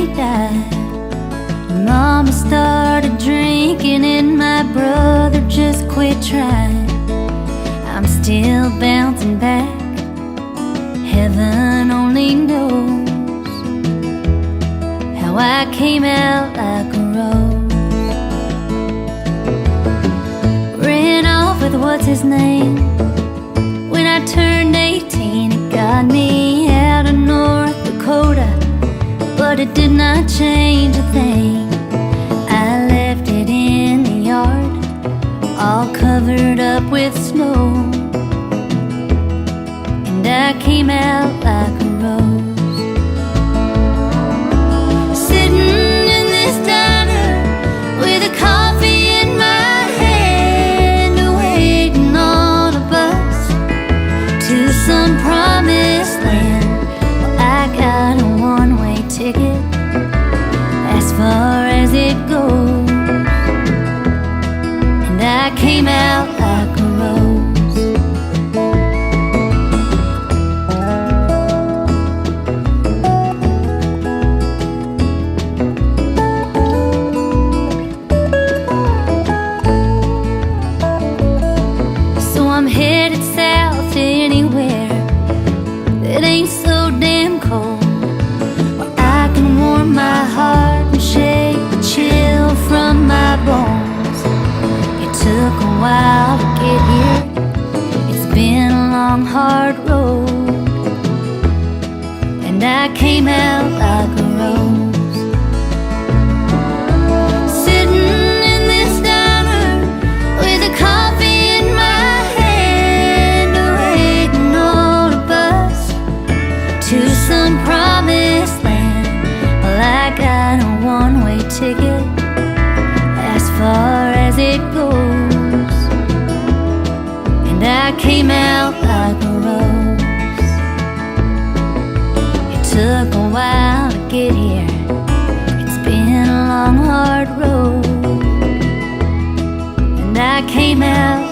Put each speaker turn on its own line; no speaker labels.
daddy died, Mama started drinking and my brother just quit trying. I'm still bouncing back, heaven only knows how I came out like a rose. Ran off with what's his name when I turned 18. It got me out of North Dakota, but it did not change a thing. I left it in the yard, all covered up with snow, and I came out like a rose. Sitting in this diner with a coffee in my hand, waiting on a bus to some promised land. Well, I got a one-way ticket as far as it goes, and I came out like a rose. So I'm headed south anywhere that ain't so damn cold, where I can warm my heart and shake the chill from my bones. It took a while to get here, it's been a long hard road, and I came out like a rose. Sitting in this diner with a coffee in my hand, waiting on a bus to some promised land. Well, I got a one-way ticket as far as it goes, and I came out like a rose. It took a while to get here, it's been a long hard road, and I came out